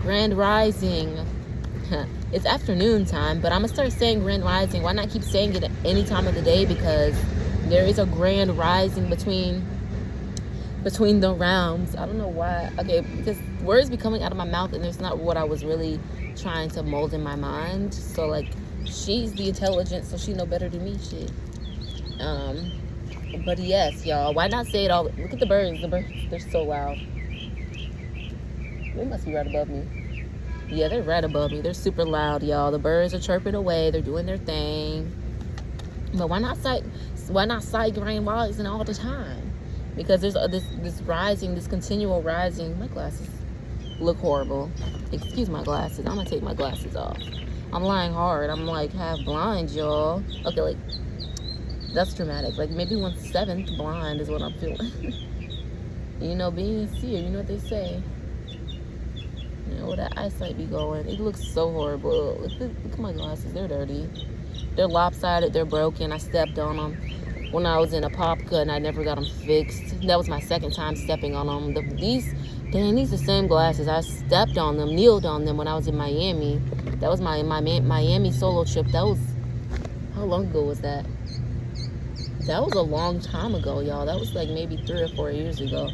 Grand rising. It's afternoon time, but I'm gonna start saying grand rising. Why not keep saying it at any time of the day? Because there is a grand rising between the realms. I don't know why. Okay, because words be coming out of my mouth and it's not what I was really trying to mold in my mind. So like, she's the intelligence, so she know better than me. Shit. But yes, y'all, why not say it all? Look at the birds. The birds, they're so loud. They must be right above me. Yeah, they're right above me. They're super loud, y'all. The birds are chirping away. They're doing their thing. But why not sight grand rising all the time? Because there's this rising, this continual rising. My glasses look horrible. Excuse my glasses. I'm gonna take my glasses off. I'm lying hard. I'm like half blind, y'all. Okay, like, that's dramatic. Like maybe 1/7 blind is what I'm feeling. You know, being a seer, you know what they say. You know, where that eyesight be going. It looks so horrible. Look at my glasses. They're dirty. They're lopsided. They're broken. I stepped on them when I was in a Popka and I never got them fixed. That was my second time stepping on them. These are the same glasses. I stepped on them, kneeled on them when I was in Miami. That was my Miami solo trip. That was, how long ago was that? That was a long time ago, y'all. That was like maybe 3 or 4 years ago.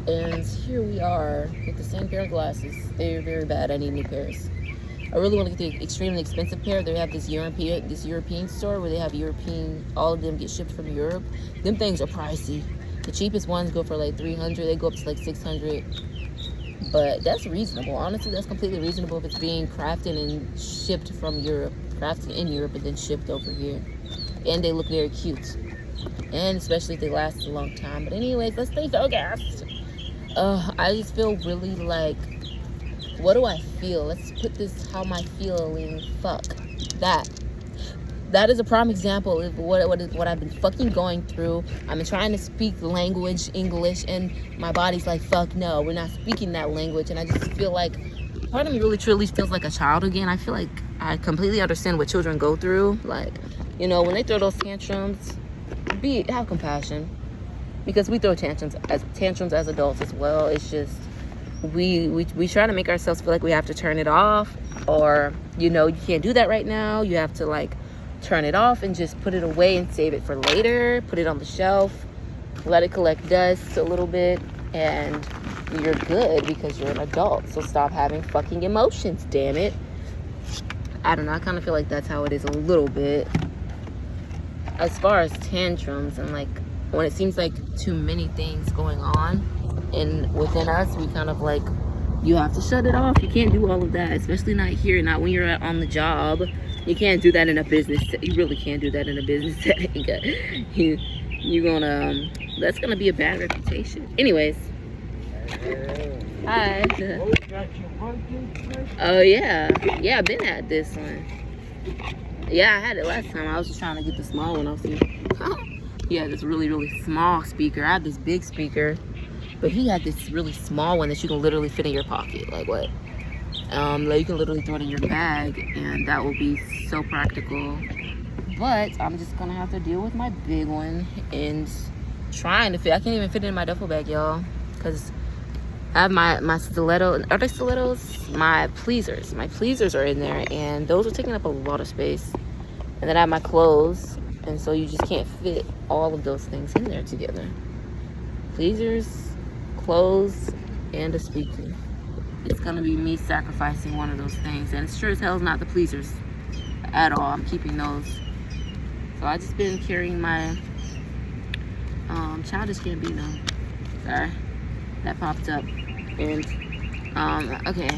And here we are with the same pair of glasses. They're very bad. I need new pairs. I really want to get the extremely expensive pair. They have this European store where they have all of them get shipped from Europe. Them things are pricey. The cheapest ones go for like $300. They go up to like $600. But that's reasonable. Honestly, that's completely reasonable if it's being crafted and shipped from Europe. Crafted in Europe and then shipped over here. And they look very cute. And especially if they last a long time. But anyways, let's stay focused. I just feel really like, what do I feel? Let's put this, how am I feeling? Fuck. That is a prime example of what I've been fucking going through. I've been trying to speak the language, English, and my body's like, fuck no, we're not speaking that language. And I just feel like, part of me really truly feels like a child again. I feel like I completely understand what children go through. Like, you know, when they throw those tantrums, have compassion. Because we throw tantrums as adults as well. It's just, we try to make ourselves feel like we have to turn it off, or, you know, you can't do that right now. You have to like turn it off and just put it away and save it for later. Put it on the shelf, let it collect dust a little bit, and you're good because you're an adult. So stop having fucking emotions, damn it. I don't know. I kind of feel like that's how it is a little bit. As far as tantrums and like when it seems like too many things going on and within us, we kind of like, you have to shut it off. You can't do all of that, especially not here, not when you're on the job. You can't do that in a business. You really can't do that in a business setting. You're gonna, that's gonna be a bad reputation. Anyways. Hi. Oh yeah. Yeah, I've been at this one. Yeah, I had it last time. I was just trying to get the small one. Yeah, this really, really small speaker. I had this big speaker, but he had this really small one that you can literally fit in your pocket. Like what? Like you can literally throw it in your bag, and that will be so practical. But I'm just gonna have to deal with my big one and trying to fit. I can't even fit it in my duffel bag, y'all, because I have my stiletto. Are they stilettos? My pleasers. My pleasers are in there, and those are taking up a lot of space. And then I have my clothes, and so you just can't fit all of those things in there together. Pleasers, clothes, and a speaker. It's gonna be me sacrificing one of those things, and it sure as hell is not the pleasers at all. I'm keeping those. So I just been carrying my Childish Gambino. Sorry, that popped up. And okay,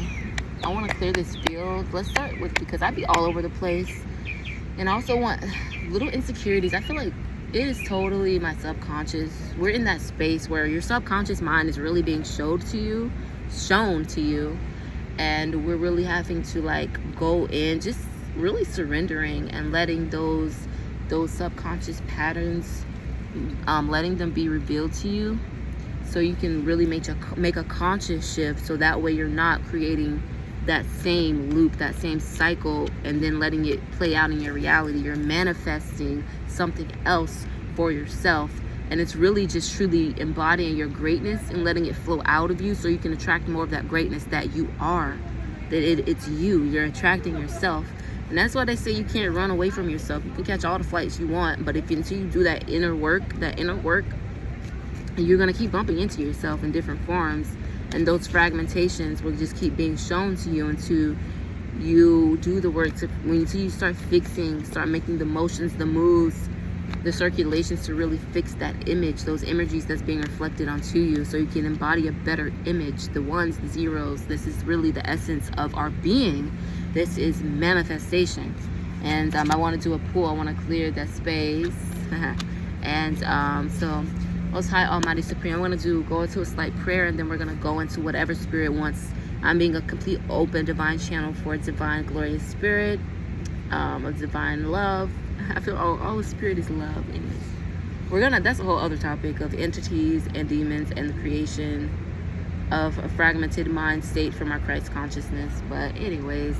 I want to clear this field. Let's start with, because I be all over the place, and I also want little insecurities. I feel like it is totally my subconscious. We're in that space where your subconscious mind is really being shown to you, and we're really having to like go in, just really surrendering and letting those subconscious patterns, letting them be revealed to you, so you can really make a conscious shift, so that way you're not creating that same loop, that same cycle, and then letting it play out in your reality. You're manifesting something else for yourself, And it's really just truly embodying your greatness and letting it flow out of you so you can attract more of that greatness that you are. That it's you. You're attracting yourself. And that's why they say you can't run away from yourself. You can catch all the flights you want, but until you do that inner work, you're going to keep bumping into yourself in different forms. And those fragmentations will just keep being shown to you until you do the work, until you start making the motions, the moves, the circulations to really fix that image, those energies that's being reflected onto you, so you can embody a better image, the ones, the zeros. This is really the essence of our being. This is manifestation. And I want to do a pull. I want to clear that space. And so Most High Almighty Supreme, I'm going to go into a slight prayer, and then we're going to go into whatever spirit wants. I'm being a complete open divine channel for divine glorious spirit, of divine love. I feel all the spirit is love. Anyways, that's a whole other topic of entities and demons and the creation of a fragmented mind state from our Christ consciousness. But anyways,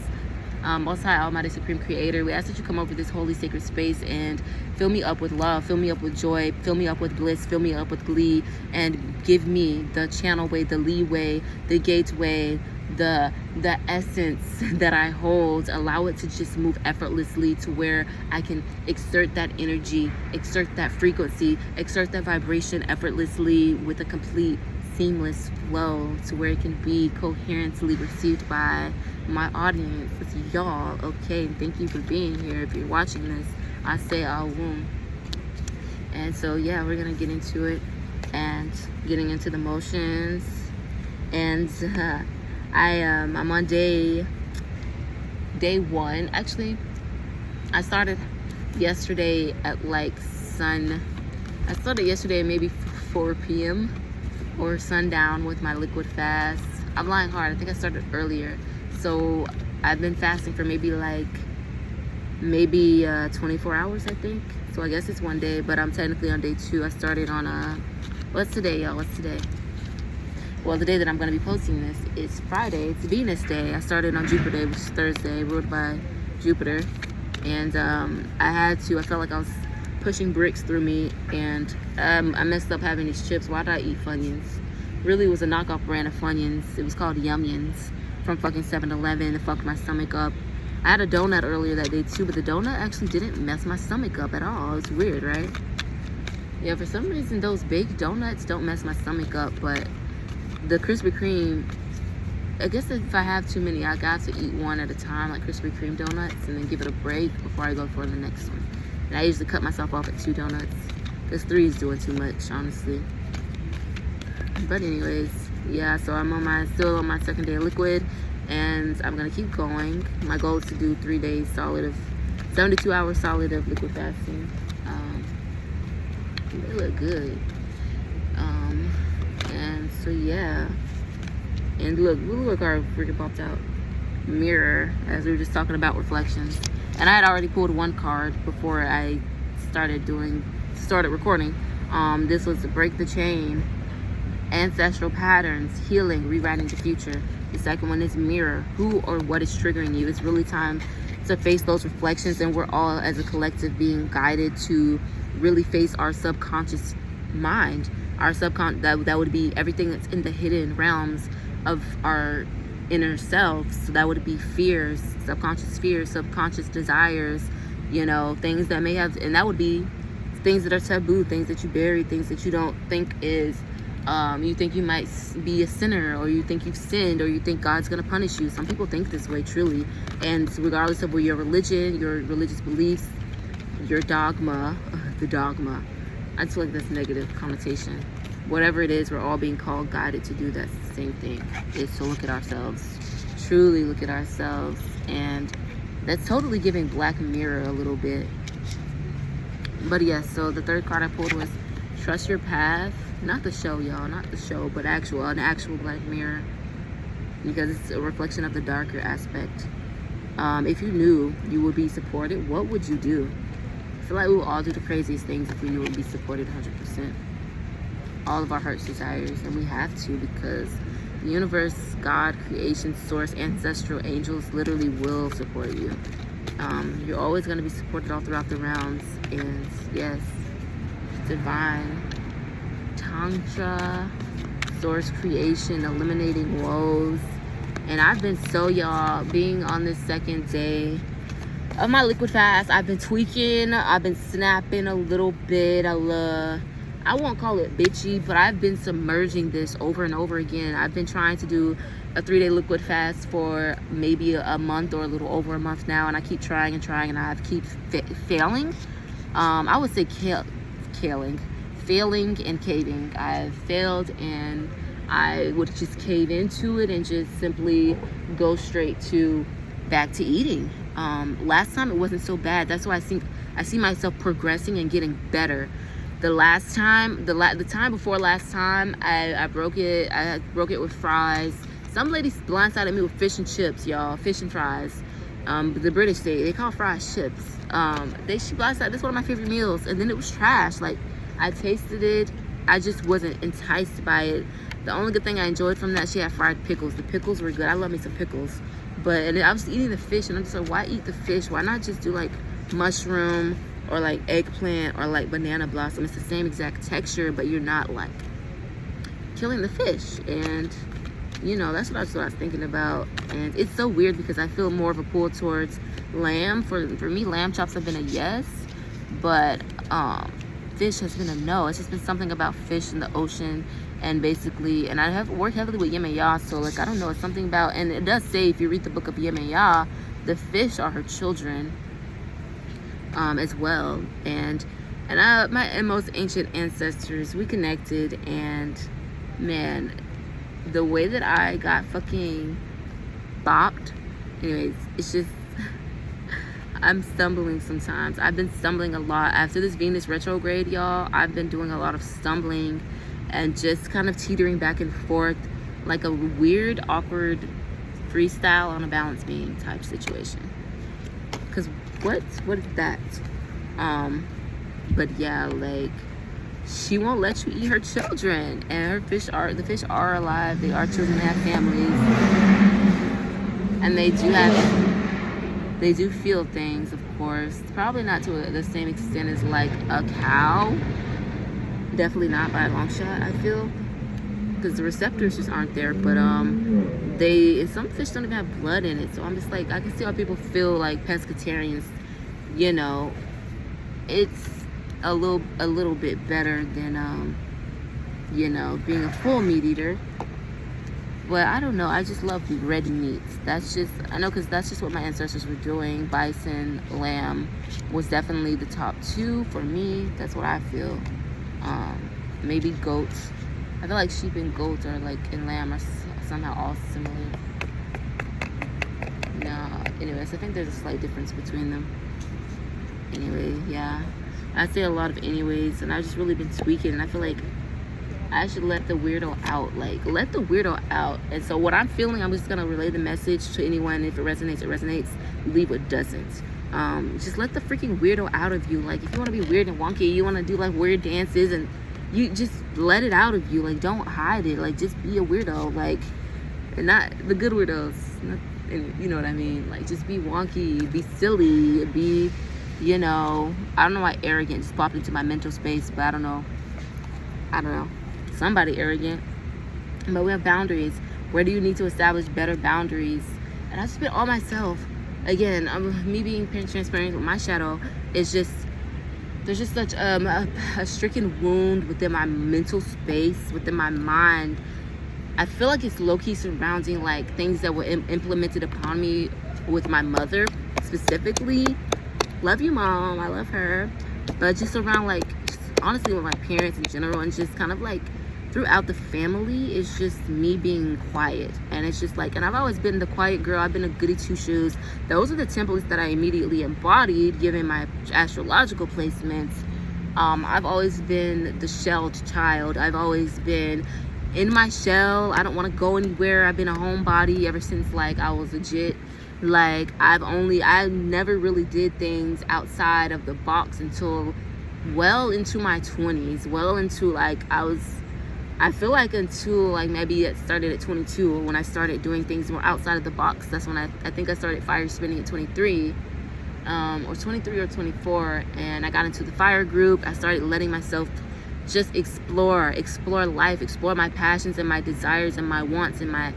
Most High Almighty Supreme Creator, we ask that you come over this holy sacred space and fill me up with love, fill me up with joy, fill me up with bliss, fill me up with glee, and give me the channel way, the leeway, the gateway, the essence that I hold. Allow it to just move effortlessly to where I can exert that energy, exert that frequency, exert that vibration effortlessly with a complete seamless flow to where it can be coherently received by my audience. It's y'all. Okay, thank you for being here. If you're watching this, I say Awum. And so yeah, we're gonna get into it and getting into the motions. And I'm on day one. Actually, I started yesterday at I started yesterday at maybe 4 p.m. or sundown with my liquid fast. I'm lying hard. I think I started earlier. So I've been fasting for maybe 24 hours, I think. So I guess it's one day, but I'm technically on day 2. I started on what's today, y'all? What's today? Well, the day that I'm going to be posting this is Friday. It's Venus Day. I started on Jupiter Day, which is Thursday, ruled by Jupiter. And I felt like I was pushing bricks through me, and I messed up having these chips. Why did I eat Funyuns? Really, it was a knockoff brand of Funyuns. It was called Yum-Yuns from fucking 7-Eleven. It fucked my stomach up. I had a donut earlier that day too, but the donut actually didn't mess my stomach up at all. It's weird, right? Yeah, for some reason those baked donuts don't mess my stomach up, but the Krispy Kreme, I guess if I have too many, I got to eat one at a time, like Krispy Kreme donuts, and then give it a break before I go for the next one. And I usually cut myself off at 2 donuts, because 3 is doing too much, honestly. But anyways, yeah, so I'm still on my second day of liquid, and I'm gonna keep going. My goal is to do 3 days solid of 72 hours solid of liquid fasting. They look good. And so yeah, and look, our freaking popped out mirror, as we were just talking about reflections. And I had already pulled one card before I started recording. This was to break the chain, ancestral patterns, healing, rewriting the future. The second one is mirror, who or what is triggering you. It's really time to face those reflections, and we're all as a collective being guided to really face our subconscious mind. That would be everything that's in the hidden realms of our inner selves. So that would be fears, subconscious desires, things that may have, and that would be things that are taboo, things that you bury, things that you don't think is, you think you might be a sinner, or you think you've sinned, or you think God's gonna punish you. Some people think this way, truly. And regardless of your religion, your religious beliefs, your dogma, the dogma, I just feel like that's negative connotation. Whatever it is, we're all being called, guided to do that same thing, is to look at ourselves, truly look at ourselves. And that's totally giving Black Mirror a little bit. But yes, so the third card I pulled was Trust Your Path. Not the show, y'all, not the show, but an actual Black Mirror, because it's a reflection of the darker aspect. If you knew you would be supported, what would you do? I feel like we will all do the craziest things if we knew it would be supported 100%. All of our heart's desires, and we have to, because the universe, God, creation, source, ancestral angels literally will support you. You're always going to be supported all throughout the realms. And yes, divine Tantra, source creation, eliminating woes. And I've been y'all, being on this second day of my liquid fast, I've been tweaking, I've been snapping a little bit. I won't call it bitchy, but I've been submerging this over and over again. I've been trying to do a 3-day liquid fast for maybe a month or a little over a month now, and I keep trying and I keep failing. I would say failing and caving. I've failed, and I would just cave into it and just simply go straight back to eating. Last time it wasn't so bad. That's why I see myself progressing and getting better. The time before last time, I broke it. I broke it with fries. Some ladies blindsided me with fish and chips, y'all. Fish and fries. The British they call fries chips. She blindsided. This is one of my favorite meals, and then it was trash. Like, I tasted it. I just wasn't enticed by it. The only good thing I enjoyed from that, she had fried pickles. The pickles were good. I love me some pickles. And I was eating the fish, and I'm just like, why eat the fish? Why not just do like mushroom or like eggplant or like banana blossom? It's the same exact texture, but you're not like killing the fish. And that's what I was thinking about. And it's so weird because I feel more of a pull towards lamb. For me, lamb chops have been a yes, but fish has been a no. It's just been something about fish in the ocean. And basically, and I have worked heavily with Yim and Ya, so like, I don't know, it's something about, and it does say, if you read the book of Yim and Ya, the fish are her children as well. And my most ancient ancestors, we connected, and man, the way that I got fucking bopped, anyways, it's just, I'm stumbling sometimes. I've been stumbling a lot. After this Venus retrograde, y'all, I've been doing a lot of stumbling and just kind of teetering back and forth, like a weird, awkward freestyle on a balance beam type situation. Cause what is that? But yeah, like, she won't let you eat her children, and the fish are alive. They are children, they have families, and they do feel things, of course. Probably not to the same extent as like a cow. Definitely not by a long shot, I feel, because the receptors just aren't there. But some fish don't even have blood in it, so I'm just like, I can see how people feel like pescatarians. It's a little bit better than being a full meat eater. But I don't know, I just love red meats. I know, because that's just what my ancestors were doing. Bison, lamb was definitely the top two for me. That's what I feel. Maybe goats. I feel like sheep and goats are like, and lamb are somehow all similar. No, anyways, I think there's a slight difference between them. Anyway, yeah, I say a lot of anyways, and I've just really been tweaking, and I feel like I should let the weirdo out. Like, let the weirdo out. And so what I'm feeling, I'm just gonna relay the message to anyone. If it resonates, it resonates. Leave what doesn't. Just let the freaking weirdo out of you. Like, if you want to be weird and wonky, you want to do like weird dances, and you just let it out of you. Like, don't hide it. Like, just be a weirdo. Like, and not the good weirdos. You know what I mean? Like, just be wonky, be silly, be, I don't know why arrogant just popped into my mental space, but I don't know. Somebody arrogant. But we have boundaries. Where do you need to establish better boundaries? And I just been on myself. Again, me being transparent with my shadow is just, there's just such a stricken wound within my mental space, within my mind. I feel like it's low-key surrounding like things that were implemented upon me with my mother specifically. Love you, Mom, I love her. But just around like, just honestly with my parents in general, and just kind of like throughout the family, it's just me being quiet. And it's just like, and I've always been the quiet girl. I've been a goody two-shoes. Those are the templates that I immediately embodied given my astrological placements. I've always been the shelled child. I've always been in my shell. I don't want to go anywhere. I've been a homebody ever since like I was legit. Like, I never really did things outside of the box until well into my 20s. Well into like, I feel like until like maybe it started at 22 when I started doing things more outside of the box. That's when I think I started fire spinning at 23. Or 23 or 24, and I got into the fire group. I started letting myself just explore life, explore my passions and my desires and my wants and my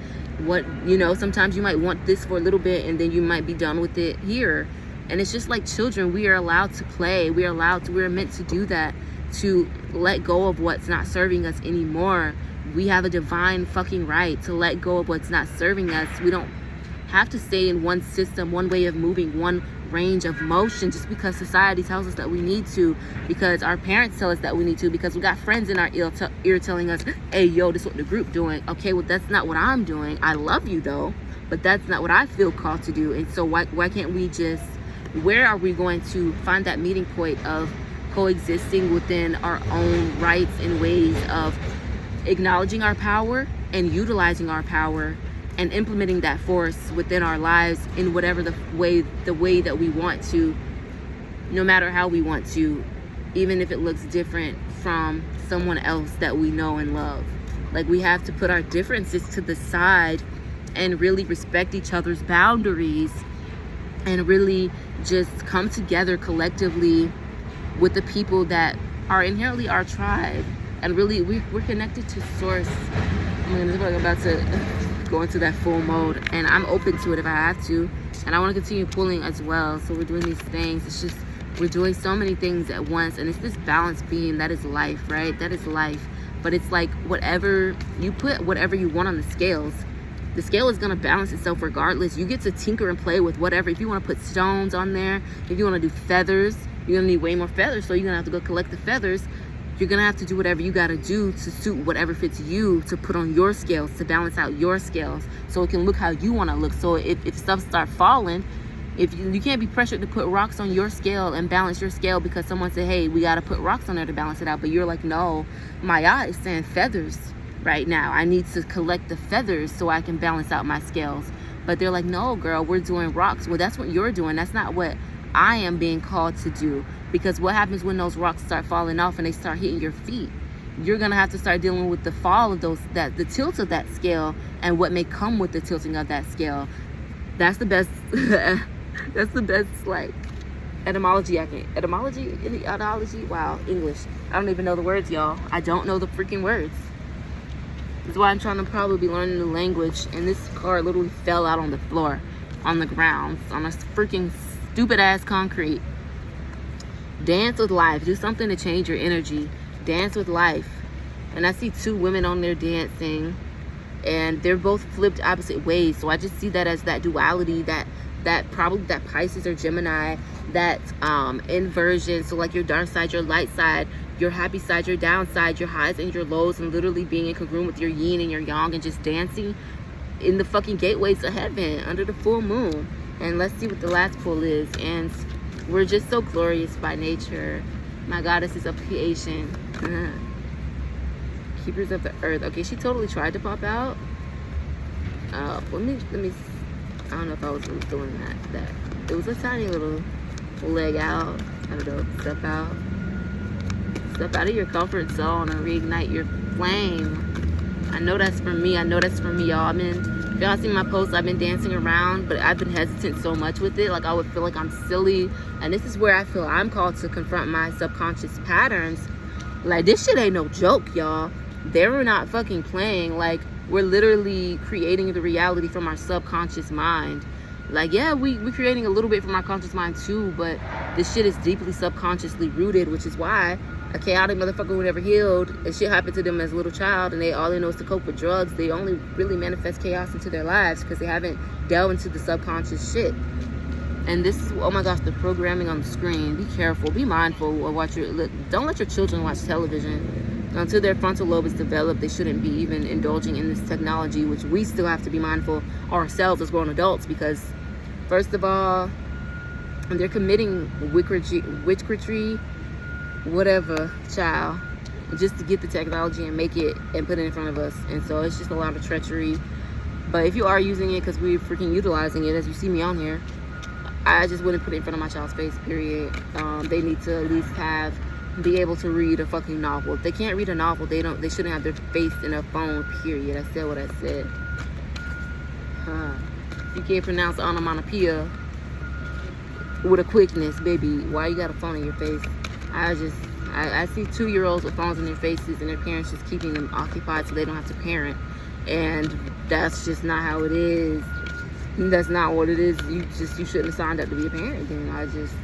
sometimes you might want this for a little bit and then you might be done with it here. And it's just like children, we are allowed to play, we're meant to do that, to let go of what's not serving us anymore. We have a divine fucking right to let go of what's not serving us. We don't have to stay in one system, one way of moving, one range of motion just because society tells us that we need to, because our parents tell us that we need to, because we got friends in our ear telling us, hey, yo, this is what the group doing. Okay, well, that's not what I'm doing. I love you though, but that's not what I feel called to do. And so why can't we just, where are we going to find that meeting point of coexisting within our own rights and ways of acknowledging our power and utilizing our power and implementing that force within our lives in whatever the way that we want to, no matter how we want to, even if it looks different from someone else that we know and love. Like, we have to put our differences to the side and really respect each other's boundaries and really just come together collectively with the people that are inherently our tribe. And really, we're connected to source. I'm about to go into that full mode, and I'm open to it if I have to, and I want to continue pulling as well. So we're doing these things. It's just, we're doing so many things at once, and it's this balance being, that is life, right? That is life. But it's like, whatever you put, whatever you want on the scale is going to balance itself regardless. You get to tinker and play with whatever. If you want to put stones on there, if you want to do feathers, you're going to need way more feathers, so you're going to have to go collect the feathers. You're going to have to do whatever you got to do to suit whatever fits you, to put on your scales, to balance out your scales, so it can look how you want to look. So if stuff start falling, if you can't be pressured to put rocks on your scale and balance your scale because someone said, hey, we got to put rocks on there to balance it out. But you're like, no, my eye is saying feathers right now. I need to collect the feathers so I can balance out my scales. But they're like, no, girl, we're doing rocks. Well, that's what you're doing. That's not what I am being called to do. Because what happens when those rocks start falling off and they start hitting your feet? You're gonna have to start dealing with the fall of those, the tilt of that scale, and what may come with the tilting of that scale. That's the best. That's the best, like, etymology I can. Etymology. Wow, English. I don't even know the words, y'all. I don't know the freaking words. That's why I'm trying to probably be learning the language. And this card literally fell out on the floor, on the ground, on a freaking stupid ass concrete. Dance with life. Do something to change your energy. Dance with life. And I see two women on there dancing, and they're both flipped opposite ways. So I just see that as that duality, that probably that Pisces or Gemini, that inversion. So like your dark side, your light side, your happy side, your down side, your highs and your lows, and literally being in congruent with your yin and your yang, and just dancing in the fucking gateways of heaven under the full moon. And let's see what the last pull is. And we're just so glorious by nature. My goddess is of creation. Keepers of the earth. Okay, she totally tried to pop out. Let me. I don't know if I was really doing that. It was a tiny little leg out. I don't know. Step out. Step out of your comfort zone and reignite your flame. I know that's for me. I know that's for me, y'all. If y'all see my posts, I've been dancing around, but I've been hesitant so much with it. Like, I would feel like I'm silly. And this is where I feel I'm called to confront my subconscious patterns. Like, this shit ain't no joke, y'all. They're not fucking playing. Like, we're literally creating the reality from our subconscious mind. Like, yeah, we're creating a little bit from our conscious mind too, but this shit is deeply subconsciously rooted, which is why a chaotic motherfucker who never healed, and shit happened to them as a little child, and all they know is to cope with drugs. They only really manifest chaos into their lives because they haven't delved into the subconscious shit. And this is, oh my gosh, the programming on the screen. Be careful, be mindful of what don't let your children watch television. Until their frontal lobe is developed, they shouldn't be even indulging in this technology, which we still have to be mindful ourselves as grown adults, because first of all, they're committing witchery, whatever, child, just to get the technology and make it and put it in front of us. And so it's just a lot of treachery. But if you are using it, because we're freaking utilizing it, as you see me on here, I just wouldn't put it in front of my child's face, period. They need to at least be able to read a fucking novel. If they can't read a novel, they shouldn't have their face in a phone, period. I said what I said. You can't pronounce with a quickness, baby. Why you got a phone in your face? I I see 2-year-olds with phones in their faces and their parents just keeping them occupied so they don't have to parent. And that's just not how it is. That's not what it is. You shouldn't have signed up to be a parent. Then I just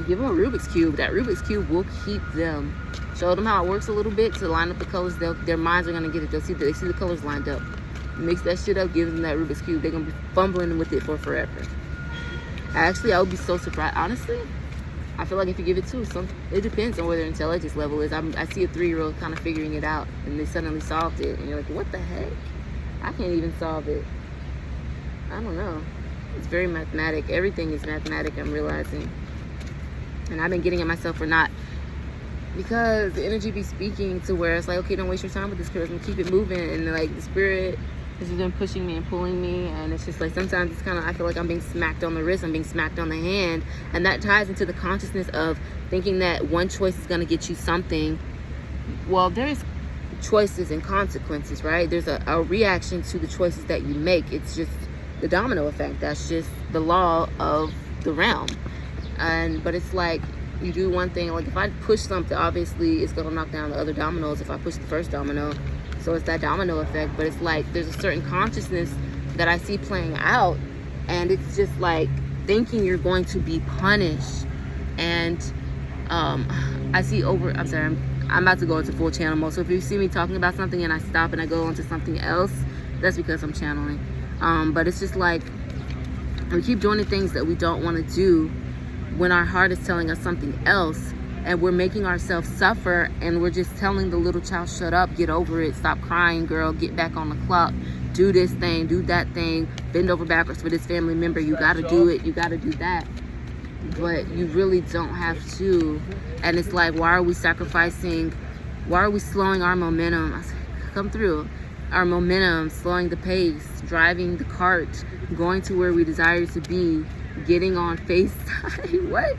give them a Rubik's Cube. That Rubik's Cube will keep them. Show them how it works a little bit to line up the colors. Their minds are gonna get it. They see the colors lined up. Mix that shit up. Give them that Rubik's Cube. They're gonna be fumbling with it for forever. Actually, I would be so surprised. Honestly, I feel like if you give it to some, it depends on where their intelligence level is. I see a 3-year-old kind of figuring it out, and they suddenly solved it, and you're like, what the heck? I can't even solve it. I don't know. It's very mathematic. Everything is mathematic, I'm realizing. And I've been getting at myself for not, because the energy be speaking to where it's like, okay, don't waste your time with this charisma, keep it moving. And like the spirit has just been pushing me and pulling me, and it's just like sometimes it's kind of, I feel like I'm being smacked on the wrist, I'm being smacked on the hand, and that ties into the consciousness of thinking that one choice is going to get you something. Well, there's choices and consequences, right? There's a reaction to the choices that you make. It's just the domino effect. That's just the law of the realm. But it's like, you do one thing, like if I push something, obviously it's going to knock down the other dominoes if I push the first domino. So it's that domino effect. But it's like there's a certain consciousness that I see playing out, and it's just like thinking you're going to be punished. And I see I'm about to go into full channel mode. So if you see me talking about something and I stop and I go into something else, that's because I'm channeling. But it's just like we keep doing the things that we don't want to do when our heart is telling us something else, and we're making ourselves suffer, and we're just telling the little child, shut up, get over it, stop crying, girl, get back on the clock, do this thing, do that thing, bend over backwards for this family member, you gotta do it, you gotta do that. But you really don't have to. And it's like, why are we sacrificing, why are we slowing our momentum? I said, come through. Our momentum, slowing the pace, driving the cart, going to where we desire to be, getting on FaceTime. What?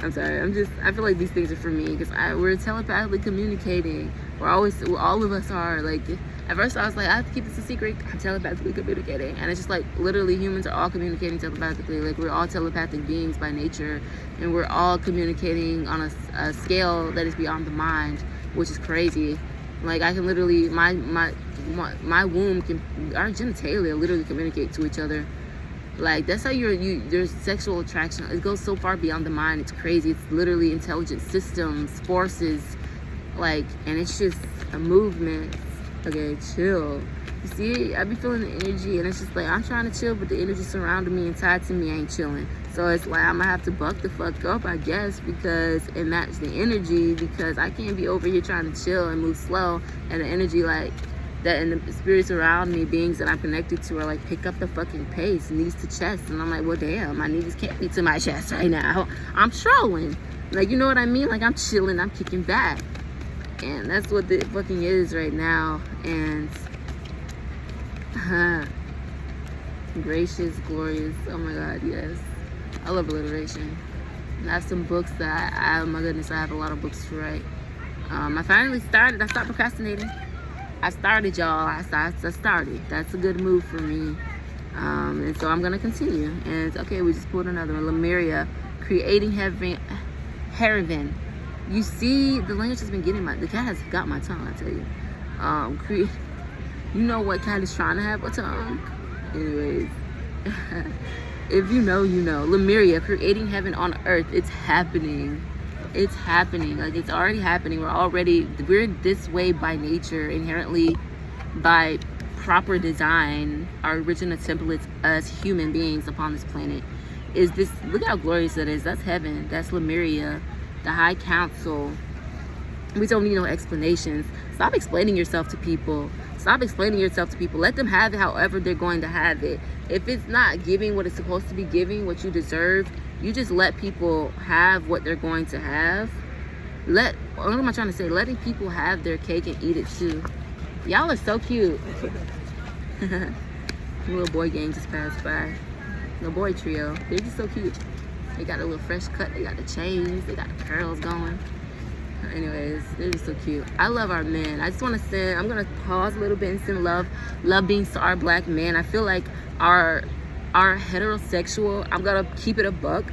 I'm sorry. I feel like these things are for me because we're telepathically communicating. All of us are. Like, at first I was like, I have to keep this a secret. I'm telepathically communicating. And it's just like, literally humans are all communicating telepathically. Like, we're all telepathic beings by nature. And we're all communicating on a scale that is beyond the mind, which is crazy. Like, I can literally, my womb our genitalia literally communicate to each other. Like, that's how your sexual attraction, it goes so far beyond the mind. It's crazy. It's literally intelligent systems, forces, like, and it's just a movement. Okay, chill. You see, I be feeling the energy, and it's just like, I'm trying to chill, but the energy surrounding me and tied to me ain't chilling. So it's like, I'm gonna have to buck the fuck up, I guess, and match the energy, because I can't be over here trying to chill and move slow, and the energy like that, and the spirits around me, beings that I'm connected to, are like, pick up the fucking pace, knees to chest. And I'm like, well, damn, my knees can't be to my chest right now. I'm trolling. Like, you know what I mean? Like, I'm chilling, I'm kicking back. And that's what the fucking is right now. And gracious, glorious. Oh my God, yes. I love alliteration. And I have some books that oh my goodness, I have a lot of books to write. I finally started. I stopped procrastinating. I started, y'all. I started. That's a good move for me. And so I'm going to continue. And okay, we just pulled another one. Lemuria, creating heaven. You see, the language has been getting the cat has got my tongue, I tell you. You know what cat is trying to have a tongue? Anyways. If you know, you know. Lemuria, creating heaven on earth. It's happening. It's happening. Like, it's already happening. We're this way by nature, inherently, by proper design. Our original templates as human beings upon this planet is this. Look how glorious that is. That's heaven. That's Lemuria, the High Council. We don't need no explanations. Stop explaining yourself to people. Let them have it however they're going to have it. If it's not giving what it's supposed to be giving, what you deserve, you just let people have what they're going to have. What am I trying to say? Letting people have their cake and eat it too. Y'all are so cute. The little boy gang just passed by. The boy trio. They're just so cute. They got a little fresh cut. They got the chains. They got the curls going. Anyways, they're just so cute. I love our men. I just want to send, I'm going to pause a little bit and send love beings to our black men. I feel like our heterosexual, I'm going to keep it a buck.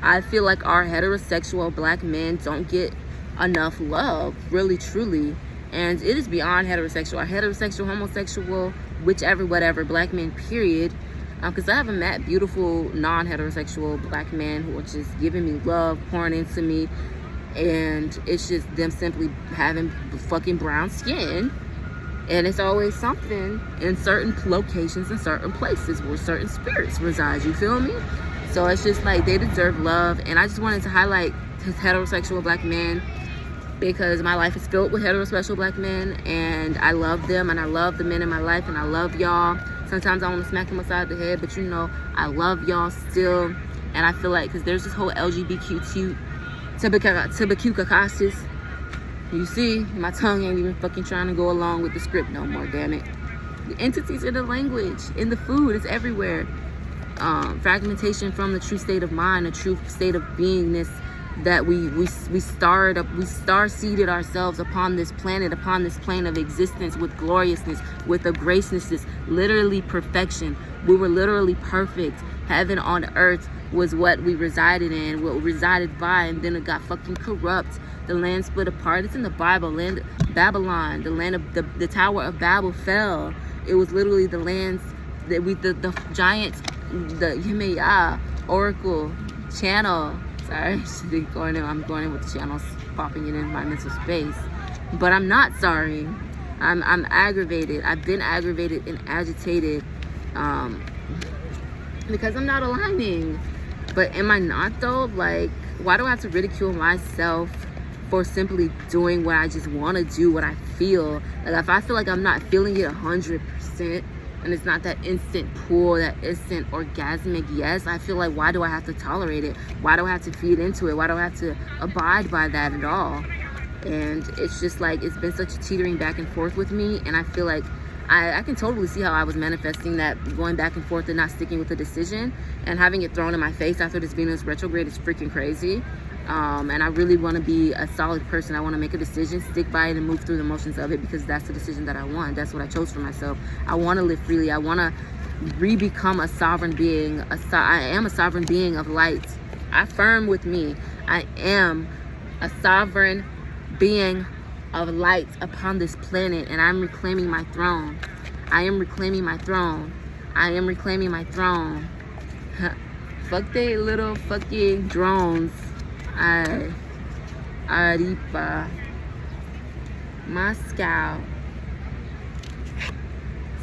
I feel like our heterosexual black men don't get enough love, really, truly. And it is beyond heterosexual, homosexual, whichever, whatever, black men, period. Because I haven't met beautiful non-heterosexual black men who are just giving me love, pouring into me, and it's just them simply having fucking brown skin. And it's always something in certain locations and certain places where certain spirits reside, you feel me? So it's just like, they deserve love. And I just wanted to highlight his heterosexual black men, because my life is filled with heterosexual black men, and I love them, and I love the men in my life, and I love y'all. Sometimes I want to smack them upside the head, but you know, I love y'all still. And I feel like, because there's this whole LGBTQ tibacucacasis. You see, my tongue ain't even fucking trying to go along with the script no more, damn it. The entities in the language, in the food, it's everywhere. Fragmentation from the true state of mind, the true state of beingness, that we star-seeded ourselves upon this planet, upon this plane of existence, with gloriousness, with a graciousness, literally perfection. We were literally perfect. Heaven on earth was what we resided in, what we resided by, and then it got fucking corrupt. The land split apart. It's in the Bible. Land Babylon, the land of the Tower of Babel fell. It was literally the lands that the giant, the Yemaya Oracle channel. Sorry, I'm going in with the channels, popping it in my mental space. But I'm not sorry. I'm aggravated. I've been aggravated and agitated because I'm not aligning. But am I not though? Like, why do I have to ridicule myself for simply doing what I just want to do, what I feel? Like, if I feel like I'm not feeling it 100%, and it's not that instant pull, that instant orgasmic yes, I feel like, why do I have to tolerate it? Why do I have to feed into it? Why do I have to abide by that at all? And it's just like, it's been such a teetering back and forth with me, and I feel like I can totally see how I was manifesting that, going back and forth and not sticking with the decision, and having it thrown in my face after this Venus retrograde is freaking crazy. And I really want to be a solid person. I want to make a decision, stick by it, and move through the motions of it, because that's the decision that I want. That's what I chose for myself. I want to live freely. I want to re-become a sovereign being. I am a sovereign being of light. Affirm with me. I am a sovereign being of light upon this planet, and I'm reclaiming my throne. I am reclaiming my throne. I am reclaiming my throne. Fuck they little fucking drones. Arepa, Moscow.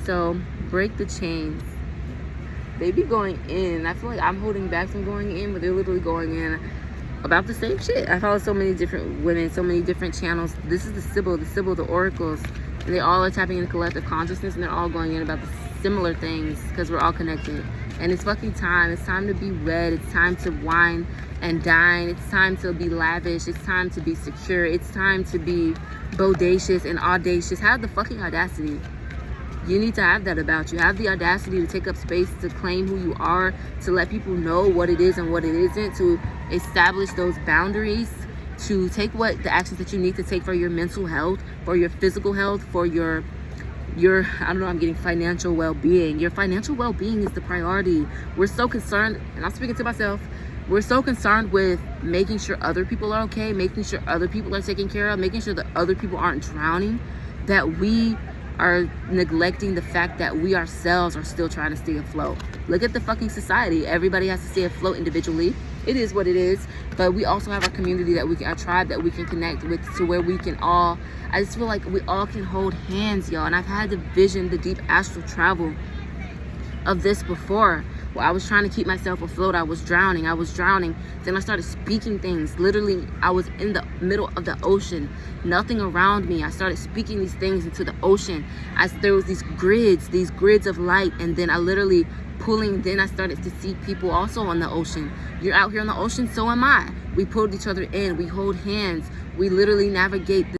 So break the chains. They be going in. I feel like I'm holding back from going in, but they're literally going in about the same shit. I follow so many different women, so many different channels. This is the Sybil, the oracles, and they all are tapping into collective consciousness, and they're all going in about the similar things, because we're all connected. And it's fucking time. It's time to be red. It's time to wine and dine. It's time to be lavish. It's time to be secure. It's time to be bodacious and audacious. Have the fucking audacity. You need to have that about you. Have the audacity to take up space, to claim who you are, to let people know what it is and what it isn't, to establish those boundaries, to take the actions that you need to take for your mental health, for your physical health, for your I don't know, I'm getting financial well-being. Your financial well-being is the priority. We're so concerned, and I'm speaking to myself, we're so concerned with making sure other people are okay, making sure other people are taken care of, making sure that other people aren't drowning, that we are neglecting the fact that we ourselves are still trying to stay afloat. Look at the fucking society. Everybody has to stay afloat individually. It is what it is. But we also have our community that our tribe that we can connect with, to where we can all, I just feel like we all can hold hands, y'all. And I've had the vision, the deep astral travel of this before, where I was trying to keep myself afloat. I was drowning. Then I started speaking things. Literally, I was in the middle of the ocean, nothing around me. I started speaking these things into the ocean. There was these grids of light, and then I literally then I started to see people also on the ocean. You're out here on the ocean, so am I. We pulled each other in. We hold hands. We literally navigate